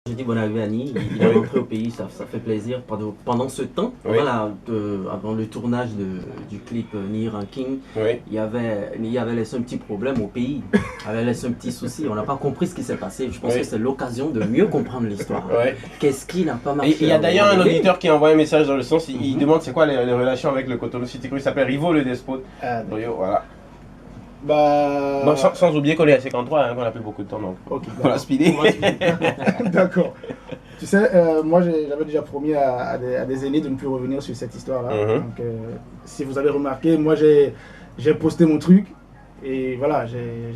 J'ai dit bonne arrivée à Annie, il est rentré au pays, ça fait plaisir. Pendant ce temps, Oui. voilà, avant le tournage du clip Ni Ranking, Oui. il avait laissé un petit problème au pays, il avait laissé un petit souci, on n'a pas compris ce qui s'est passé. Je pense Oui. que c'est l'occasion de mieux comprendre l'histoire. Ouais. Qu'est-ce qui n'a pas marché? Et il y a d'ailleurs un auditeur qui a envoyé un message dans le sens, il Mhm. demande c'est quoi les relations avec le Cotonou City Crew, il s'appelle Rivo le Despote. Ah, Donc, voilà. bah. Bon, sans oublier qu'on est à 53, hein, qu'on a plus beaucoup de temps, donc Ok, on va speeder. on va speeder. D'accord. Tu sais, moi j'avais déjà promis à des aînés de ne plus revenir sur cette histoire-là. Mhm. Donc, si vous avez remarqué, moi j'ai posté mon truc et voilà, j'ai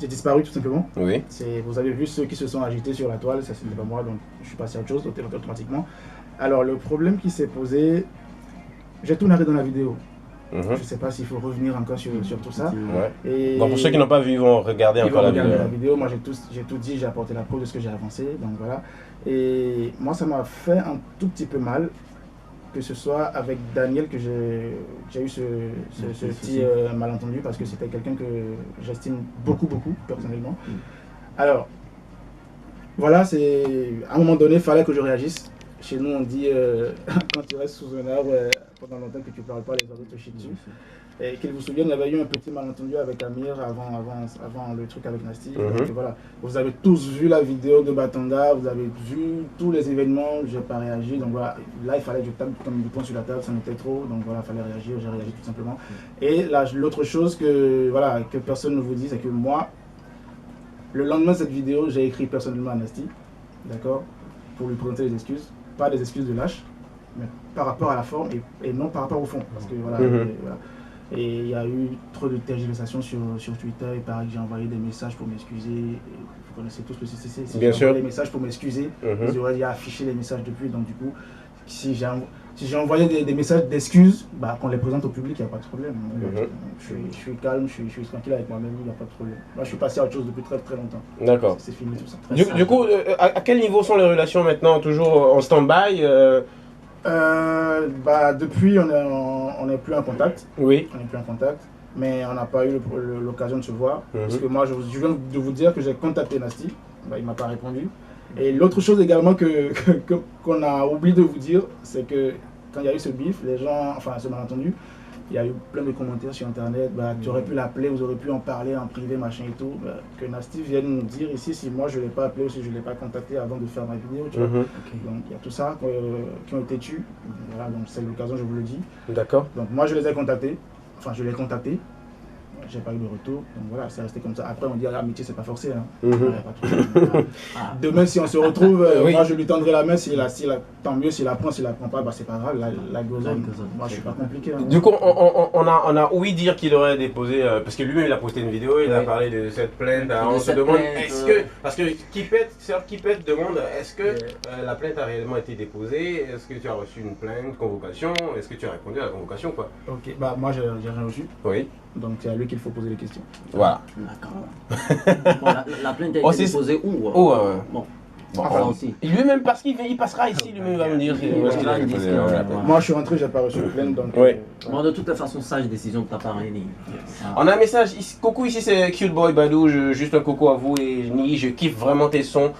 disparu tout simplement. Oui. Vous avez vu ceux qui se sont agités sur la toile, ça c'était pas moi, donc je suis passé à autre chose automatiquement. Alors, le problème qui s'est posé, j'ai tout narré dans la vidéo. Mhm. Je ne sais pas s'il faut revenir encore sur tout ça. Ouais. Et Bon, pour ceux qui n'ont pas vu, ils vont regarder ils encore vont la regarder vidéo. la vidéo. Moi, j'ai tout dit, j'ai apporté la preuve de ce que j'ai avancé. Donc voilà. Et moi, ça m'a fait un tout petit peu mal que ce soit avec Daniel que j'ai eu ce petit malentendu parce que c'était quelqu'un que j'estime beaucoup, personnellement. Alors, voilà, à un moment donné, il fallait que je réagisse. Chez nous, on dit quand tu restes sous un arbre pendant longtemps que tu ne parles pas, les oiseaux te chient dessus. Et qu'il vous souvienne, il y avait eu un petit malentendu avec Amir avant le truc avec Nasty. Donc voilà, vous avez tous vu la vidéo de Batanga, vous avez vu tous les événements, je n'ai pas réagi. Donc voilà, là il fallait que je tape comme du poing sur la table, ça n'était trop. Donc voilà, il fallait réagir, j'ai réagi tout simplement. Et là, l'autre chose que personne ne vous dit, c'est que moi, le lendemain de cette vidéo, j'ai écrit personnellement à Nasty, d'accord, pour lui présenter les excuses. Pas des excuses de lâche, mais par rapport à la forme et non par rapport au fond. Parce que voilà, voilà. Et il y a eu trop de tergiversations sur Twitter. Il paraît que j'ai envoyé des messages pour m'excuser. Vous connaissez tous le CCC. Si j'ai envoyé des messages pour m'excuser, ils auraient déjà affiché les messages depuis. Donc du coup, si j'ai envoyé des messages d'excuses, bah, qu'on les présente au public, il n'y a pas de problème. Je suis calme, je suis tranquille avec moi-même, il n'y a pas de problème. Moi, je suis passé à autre chose depuis très très longtemps. D'accord. C'est fini tout ça. Du coup, à quel niveau sont les relations maintenant? Toujours en stand-by bah, depuis, on n'est plus en contact. Oui. On n'est plus en contact. Mais on n'a pas eu l'occasion de se voir. Parce que moi, je viens de vous dire que j'ai contacté Nasty. Bah, il ne m'a pas répondu. Et l'autre chose également qu'on a oublié de vous dire, c'est que quand il y a eu ce bif, les gens, enfin ce malentendu, il y a eu plein de commentaires sur internet, bah, tu aurais pu l'appeler, vous aurez pu en parler en privé, machin et tout. Bah, que Nasty vienne nous dire ici si moi je ne l'ai pas appelé ou si je ne l'ai pas contacté avant de faire ma vidéo. Tu vois. Donc il y a tout ça qui ont été tués. Voilà, donc c'est l'occasion, je vous le dis. D'accord. Donc moi je les ai contactés, enfin je l'ai contacté. J'ai pas eu de retour, donc voilà, c'est resté comme ça. Après, on dit l'amitié, c'est pas forcé. Hein. Demain, si on se retrouve, moi je lui tendrai la main, tant mieux, s'il la prend, s'il la prend pas, bah, c'est pas grave, la gozone. Moi je suis pas compliqué. Hein. Du coup, on a ouï dire qu'il aurait déposé, parce que lui-même il a posté une vidéo, il a parlé de cette plainte. On se demande, est-ce que, parce que Kipet demande, est-ce que la plainte a réellement été déposée? Est-ce que tu as reçu une plainte, convocation? Est-ce que tu as répondu à la convocation, quoi? Ok, bah moi j'ai rien reçu. Oui. Donc c'est à lui qu'il faut poser les questions. Voilà. D'accord. Bon, la plainte a été déposée où? Bon. Bon, aussi. Lui-même, parce qu'il passera ici, lui-même va me dire. Moi je suis rentré, j'ai pas reçu de plainte. Donc, bon, de toute façon, sage décision de ta part, Ni. On a un message. Coucou, ici c'est Cute Boy Badou. Juste un coucou à vous et Ni, je kiffe vraiment tes sons.